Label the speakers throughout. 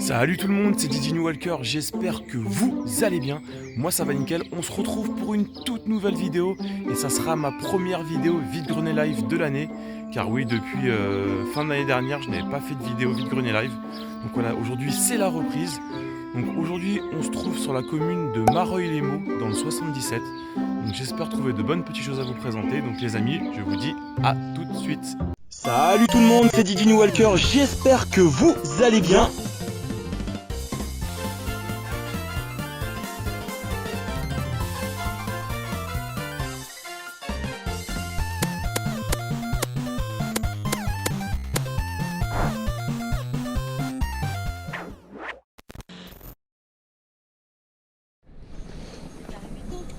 Speaker 1: Salut tout le monde, c'est Didi New Walker, j'espère que vous allez bien. Moi ça va nickel, on se retrouve pour une toute nouvelle vidéo et ça sera ma première vidéo vide-grenier live de l'année. Car oui, depuis fin de l'année dernière, je n'avais pas fait de vidéo vide-grenier live. Donc voilà, aujourd'hui c'est la reprise. Donc aujourd'hui on se trouve sur la commune de Mareuil-les-Maux dans le 77. Donc j'espère trouver de bonnes petites choses à vous présenter. Donc les amis, je vous dis à tout de suite.
Speaker 2: Salut tout le monde, c'est Didi New Walker, j'espère que vous allez bien.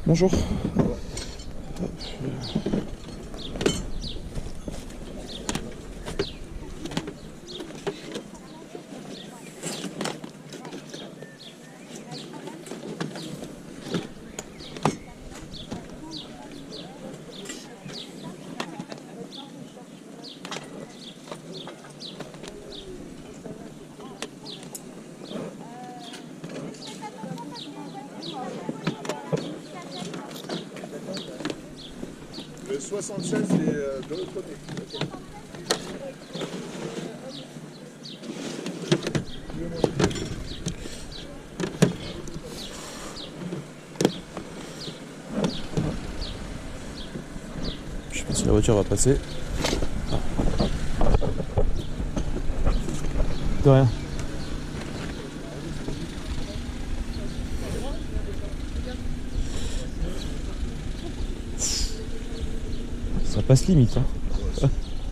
Speaker 1: Bonjour.
Speaker 3: Le 76 c'est de l'autre côté.
Speaker 1: Je sais pas si la voiture va passer. De rien. Ça passe limite, hein.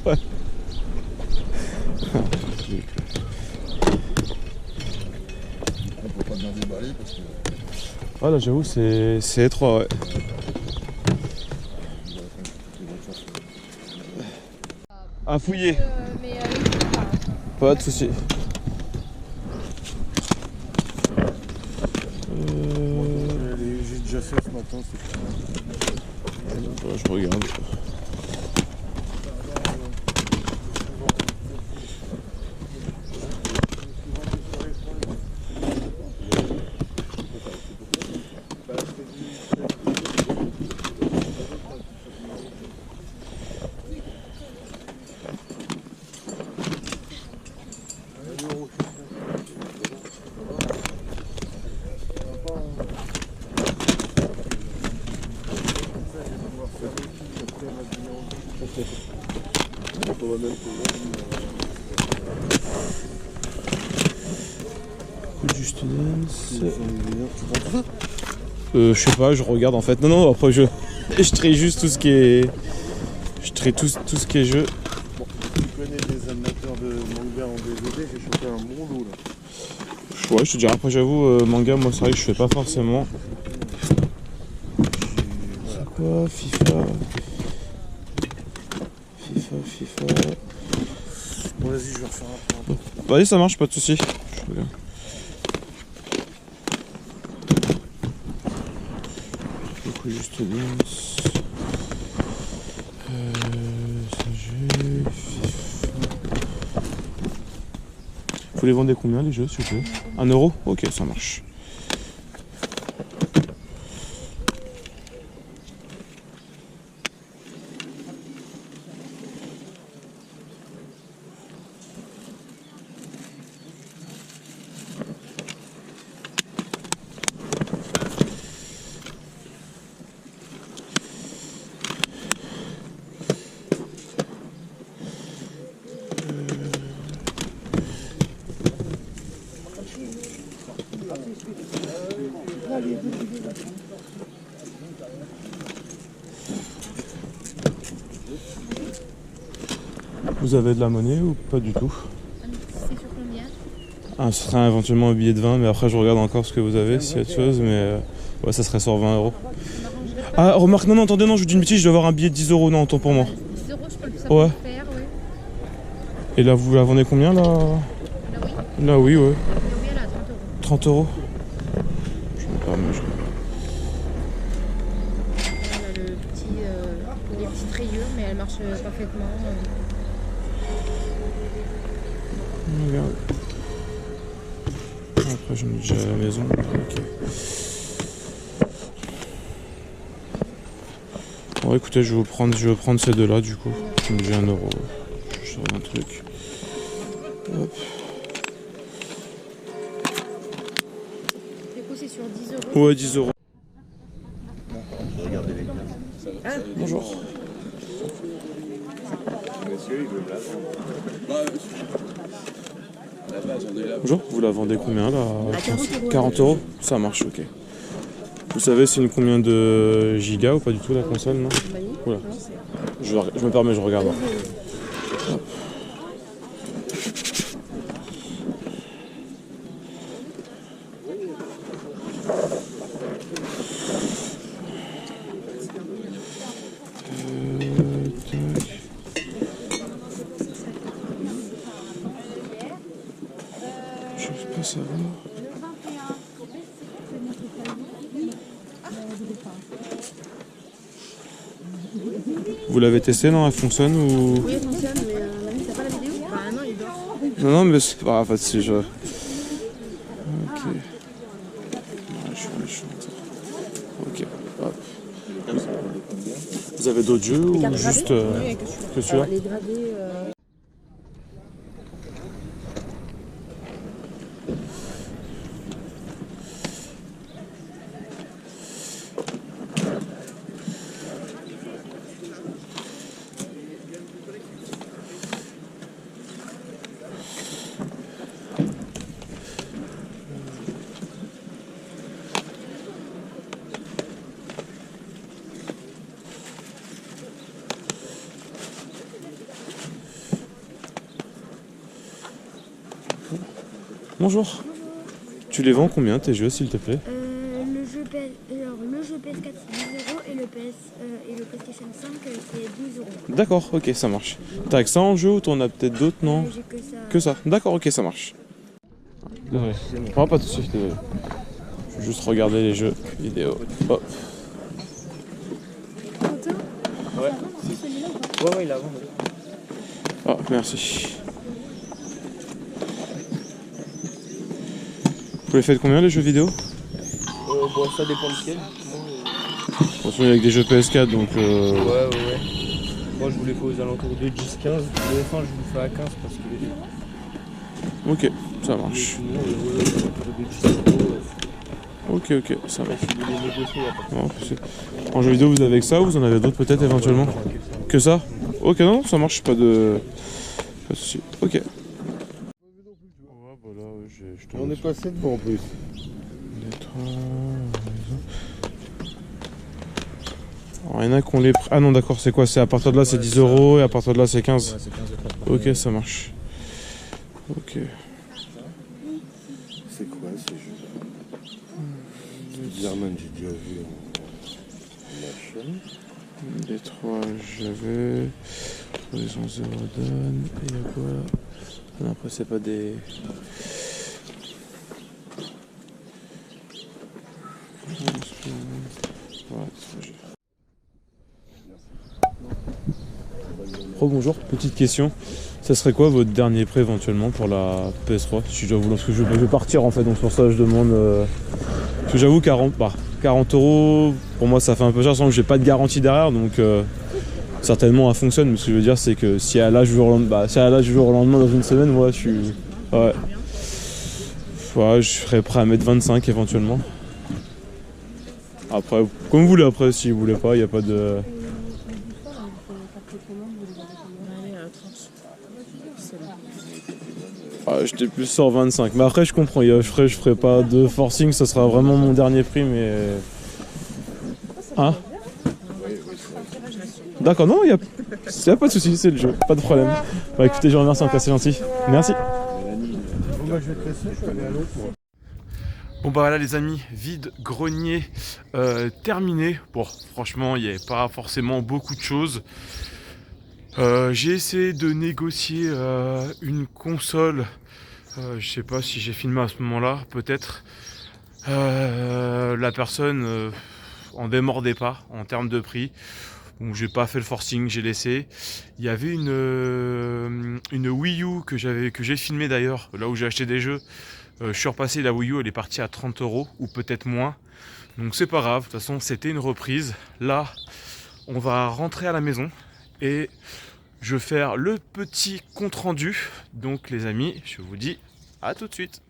Speaker 1: Ouais.
Speaker 3: On peut pas bien déballer parce que
Speaker 1: Ah là j'avoue c'est étroit, ouais. À fouiller. Pas de soucis.
Speaker 3: j'ai déjà fait ce matin.
Speaker 1: Je regarde. Coup de Just Dance. Je sais pas, je regarde en fait. Non, après je trie juste tout ce qui est. Je trie tout ce qui est jeu.
Speaker 3: Bon, tu connais des amateurs de manga en DVD, j'ai chopé un bon lot là.
Speaker 1: Ouais, je te dirais, après j'avoue, manga, moi c'est vrai que je fais pas forcément. C'est quoi FIFA.
Speaker 3: Bon, vas-y, je vais refaire un peu.
Speaker 1: Vas-y, ça marche, pas de soucis. Je regarde. Beaucoup Just Dance. Ça jeu. Vous les vendez combien les jeux s'il vous plaît? 1 euro? Ok, ça marche. Vous avez de la monnaie ou pas du tout?
Speaker 4: C'est sur combien?
Speaker 1: Ah, ce serait éventuellement un billet de 20, mais après je regarde encore ce que vous avez, s'il y a autre chose, mais ouais, ça serait sur 20 euros. Ah, remarque, non, attendez, non, je vous dis une bêtise, je dois avoir un billet de 10 euros, non, autant pour moi.
Speaker 4: 10 euros, je peux le
Speaker 1: Ouais.
Speaker 4: faire, oui.
Speaker 1: Et là, vous la vendez combien, là?
Speaker 4: Là, oui.
Speaker 1: Là, oui, ouais.
Speaker 4: Oui, elle a 30 euros.
Speaker 1: 30 euros. Je sais pas, mais je...
Speaker 4: Elle a le petit, les petites rayures, mais elle marche parfaitement.
Speaker 1: Regarde. Après j'en ai déjà à la maison. Ok. Bon écoutez, je vais prendre ces deux-là du coup. Donc j'ai 1 euro. Je sors un truc. Hop.
Speaker 4: Du coup, c'est sur 10 euros.
Speaker 1: Ouais, 10 euros. Bonjour. Bonjour, vous la vendez combien là?
Speaker 4: À 40 euros.
Speaker 1: 40 euros. Ça marche, ok. Vous savez c'est une combien de gigas ou pas du tout la console, non? Oula. Je me permets, je regarde. Hop. Tac. Je peux pas savoir. Vous l'avez testé, non? Elle fonctionne ou...
Speaker 4: Oui, elle fonctionne, mais mamie, t'as pas la vidéo? Bah non, il dort.
Speaker 1: Non, mais c'est pas grave, en fait, si je... Ok. Ouais, je suis ok, hop. Vous avez d'autres jeux ou juste que celui-là?
Speaker 4: Les gravés...
Speaker 1: Bonjour. Tu les vends combien tes jeux, s'il te plaît?
Speaker 5: Le jeu PS4 c'est 10 euros et le PlayStation 5 c'est 12 euros.
Speaker 1: D'accord, ok, ça marche. T'as que ça en jeu ou t'en as peut-être d'autres, non?
Speaker 5: J'ai que ça.
Speaker 1: Que ça. D'accord, ok, ça marche. Désolé. Oh, pas tout de suite, désolé. Je vais juste regarder les jeux vidéo. Hop.
Speaker 6: Ouais, il a vendu.
Speaker 1: Oh, merci. Vous les faites combien les jeux vidéo?
Speaker 6: Bon, ça dépend lequel.
Speaker 1: On se met avec des jeux PS4 donc.
Speaker 6: Ouais. Moi, je voulais faire aux alentours de 10-15. Le F1, je vous le fais à 15 parce que.
Speaker 1: Ok, ça marche.
Speaker 6: Sinon, aux alentours de 10 euros.
Speaker 1: Ok, ça marche.
Speaker 6: Si vous voulez négocier, il n'y a pas de
Speaker 1: Non, en jeu vidéo, vous avez que ça ou vous en avez d'autres peut-être éventuellement? Que ça? Ok, non, ça marche, pas de soucis. Ok.
Speaker 3: On est passé devant en plus.
Speaker 1: Alors, il y en a qu'on les... Ah non, d'accord, c'est quoi? C'est à partir de là, c'est 10 euros et à partir de là, c'est 15.
Speaker 6: Ouais, c'est 15 euros.
Speaker 1: Ok, ça marche. Ok.
Speaker 3: C'est quoi ces jeux-là? German, j'ai déjà vu en machin.
Speaker 1: Les 3, j'avais. Horizon Zero Dawn. Et il y a quoi là? Non, après, c'est pas des. Bonjour, petite question. Ça serait quoi votre dernier prêt éventuellement pour la PS3? Si je dois vous lancer, parce que je vais partir en fait, donc pour ça je demande. Parce que j'avoue 40 euros, pour moi ça fait un peu cher, sans que j'ai pas de garantie derrière, donc certainement elle fonctionne. Mais ce que je veux dire c'est que si elle a l'âge du jour au lendemain dans une semaine, moi je suis. Ouais. Ouais, je serais prêt à mettre 25 éventuellement. Après, comme vous voulez, après si vous voulez pas, il n'y a pas de. Ah, j'étais plus sur 25, mais après je comprends, je ferai pas de forcing, ça sera vraiment mon dernier prix, mais... Hein? D'accord, non, il y a pas de souci, c'est le jeu, pas de problème. Bah écoutez, je vous remercie, en tout cas, c'est gentil. Merci.
Speaker 3: Bon bah je vais te laisser, je vais aller à l'autre.
Speaker 1: Bon bah voilà les amis, vide grenier terminé. Bon franchement il n'y avait pas forcément beaucoup de choses. J'ai essayé de négocier une console. Je sais pas si j'ai filmé à ce moment-là, peut-être. La personne en démordait pas en termes de prix. Donc j'ai pas fait le forcing, j'ai laissé. Il y avait une Wii U que j'ai filmé d'ailleurs, là où j'ai acheté des jeux. Je suis repassé, la Wii U elle est partie à 30 € ou peut-être moins. Donc c'est pas grave, de toute façon c'était une reprise. Là on va rentrer à la maison et je vais faire le petit compte rendu. Donc les amis, je vous dis à tout de suite.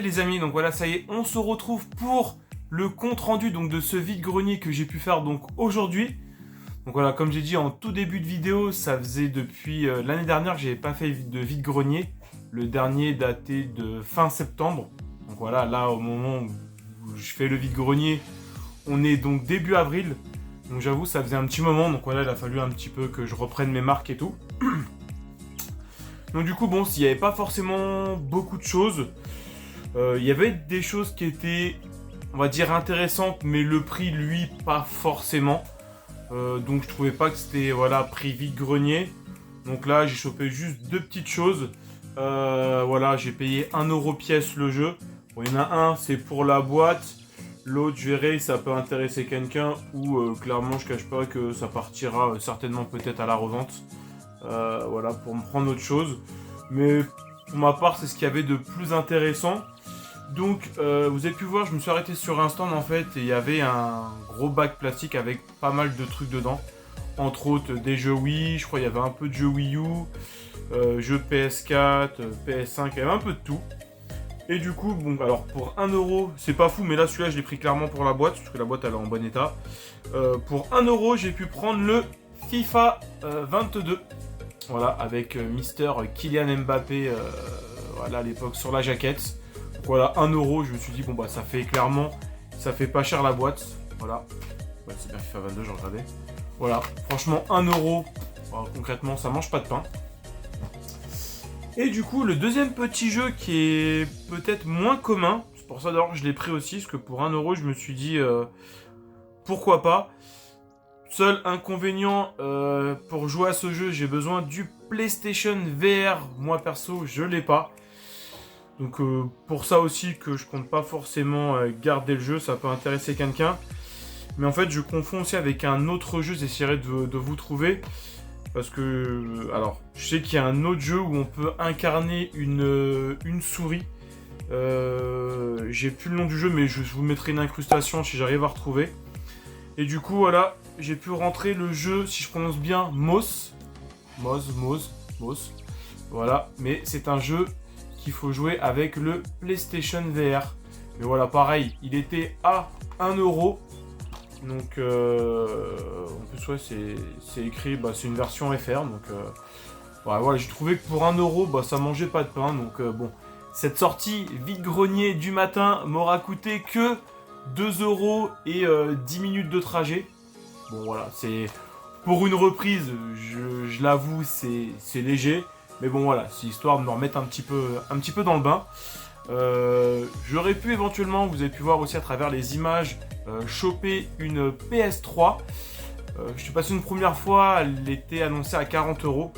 Speaker 1: Les amis, donc voilà, ça y est, on se retrouve pour le compte rendu donc de ce vide-grenier que j'ai pu faire donc aujourd'hui. Donc voilà, comme j'ai dit en tout début de vidéo, ça faisait depuis l'année dernière que j'avais pas fait de vide-grenier. Le dernier datait de fin septembre. Donc voilà, là au moment où je fais le vide-grenier, on est donc début avril. Donc j'avoue, ça faisait un petit moment. Donc voilà, il a fallu un petit peu que je reprenne mes marques et tout. Donc du coup, bon, s'il n'y avait pas forcément beaucoup de choses, il y avait des choses qui étaient, on va dire, intéressantes, mais le prix, lui, pas forcément. Donc je trouvais pas que c'était, voilà, prix vide-grenier. Donc là, j'ai chopé juste deux petites choses. Voilà, j'ai payé 1 € pièce le jeu. Bon, il y en a un, c'est pour la boîte. L'autre, je verrai, ça peut intéresser quelqu'un. Ou clairement, je cache pas que ça partira certainement peut-être à la revente. Voilà, pour me prendre autre chose. Mais pour ma part, c'est ce qu'il y avait de plus intéressant. Donc, vous avez pu voir, je me suis arrêté sur un stand en fait. Et il y avait un gros bac plastique avec pas mal de trucs dedans. Entre autres, des jeux Wii. Je crois qu'il y avait un peu de jeux Wii U. Jeux PS4, PS5, il y avait un peu de tout. Et du coup, bon, alors pour 1 €, c'est pas fou, mais là celui-là je l'ai pris clairement pour la boîte, parce que la boîte elle est en bon état. Pour 1 €, j'ai pu prendre le FIFA 22. Voilà, avec Mister Kylian Mbappé, voilà, à l'époque sur la jaquette. Donc voilà, 1 €, je me suis dit, bon bah ça fait clairement, ça fait pas cher la boîte. Voilà, ouais, c'est bien FIFA 22, j'en regardais. Voilà, franchement 1 €, voilà, concrètement ça mange pas de pain. Et du coup, le deuxième petit jeu qui est peut-être moins commun, c'est pour ça d'ailleurs que je l'ai pris aussi, parce que pour 1 €, je me suis dit, pourquoi pas. Seul inconvénient, pour jouer à ce jeu, j'ai besoin du PlayStation VR. Moi perso, je l'ai pas. Donc pour ça aussi que je compte pas forcément garder le jeu, ça peut intéresser quelqu'un. Mais en fait, je confonds aussi avec un autre jeu, j'essaierai de vous trouver. Parce que, alors, je sais qu'il y a un autre jeu où on peut incarner une souris. J'ai plus le nom du jeu, mais je vous mettrai une incrustation si j'arrive à retrouver. Et du coup, voilà, j'ai pu rentrer le jeu, si je prononce bien, Moz. Voilà, mais c'est un jeu qu'il faut jouer avec le PlayStation VR. Mais voilà, pareil, il était à 1 €. Donc, en plus, ouais, c'est écrit, bah, c'est une version FR. Donc, voilà, j'ai trouvé que pour 1 €, bah, ça mangeait pas de pain. Donc, bon, cette sortie vide-grenier du matin m'aura coûté que 2 € et 10 minutes de trajet. Bon, voilà, c'est pour une reprise, je l'avoue, c'est léger. Mais bon, voilà, c'est histoire de me remettre un petit peu dans le bain. J'aurais pu éventuellement, vous avez pu voir aussi à travers les images, choper une PS3. Je suis passé une première fois, elle était annoncée à 40 €.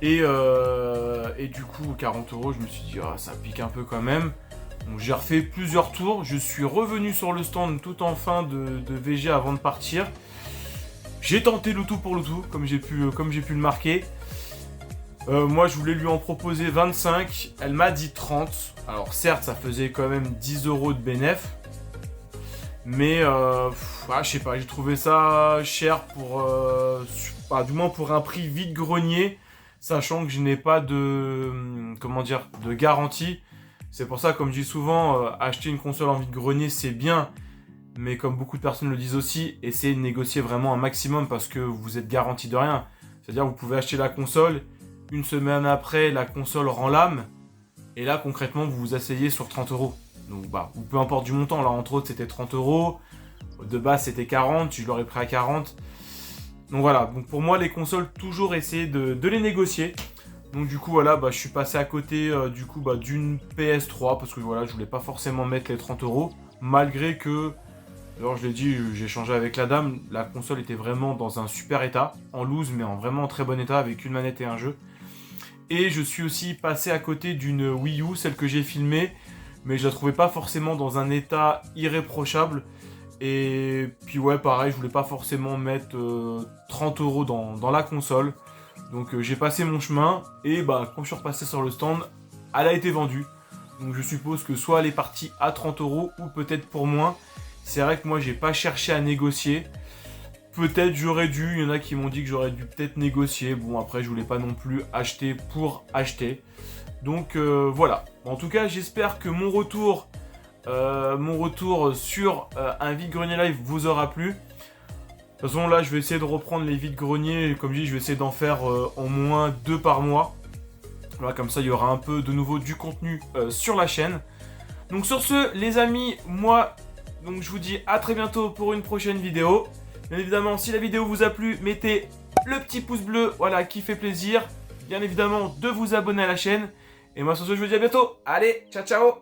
Speaker 1: Et du coup, 40 €, je me suis dit, ça pique un peu quand même. Donc j'ai refait plusieurs tours. Je suis revenu sur le stand tout en fin de VG avant de partir. J'ai tenté le tout pour le tout, comme j'ai pu le marquer. Moi, je voulais lui en proposer 25. Elle m'a dit 30. Alors, certes, ça faisait quand même 10 € de bénéf. Mais, je sais pas, j'ai trouvé ça cher pour... du moins pour un prix vide-grenier. Sachant que je n'ai pas de... comment dire, de garantie. C'est pour ça, comme je dis souvent, acheter une console en vide-grenier, c'est bien. Mais comme beaucoup de personnes le disent aussi, essayez de négocier vraiment un maximum parce que vous êtes garanti de rien. C'est-à-dire, vous pouvez acheter la console... Une semaine après, la console rend l'âme. Et là, concrètement, vous vous asseyez sur 30 €. Donc, bah, ou peu importe du montant. Là, entre autres, c'était 30 €. De base, c'était 40. Je l'aurais pris à 40. Donc, voilà. Donc, pour moi, les consoles, toujours essayer de les négocier. Donc, du coup, voilà, bah, je suis passé à côté d'une PS3. Parce que, voilà, je voulais pas forcément mettre les 30 €. Malgré que, alors, je l'ai dit, j'ai échangé avec la dame. La console était vraiment dans un super état. En loose, mais en vraiment très bon état. Avec une manette et un jeu. Et je suis aussi passé à côté d'une Wii U, celle que j'ai filmée, mais je la trouvais pas forcément dans un état irréprochable. Et puis ouais, pareil, je voulais pas forcément mettre 30 € dans la console. Donc j'ai passé mon chemin, et bah quand je suis repassé sur le stand, elle a été vendue. Donc je suppose que soit elle est partie à 30 € ou peut-être pour moins. C'est vrai que moi j'ai pas cherché à négocier. Peut-être j'aurais dû, il y en a qui m'ont dit que j'aurais dû peut-être négocier. Bon après je voulais pas non plus acheter pour acheter. Donc voilà. En tout cas j'espère que mon retour sur un vide-grenier live vous aura plu. De toute façon là je vais essayer de reprendre les vides-greniers. Comme je dis je vais essayer d'en faire au moins 2 par mois. Voilà, comme ça il y aura un peu de nouveau du contenu sur la chaîne. Donc sur ce les amis, moi donc je vous dis à très bientôt pour une prochaine vidéo. Bien évidemment si la vidéo vous a plu, mettez le petit pouce bleu, voilà, qui fait plaisir. Bien évidemment de vous abonner à la chaîne. Et moi sur ce je vous dis à bientôt. Allez, ciao ciao.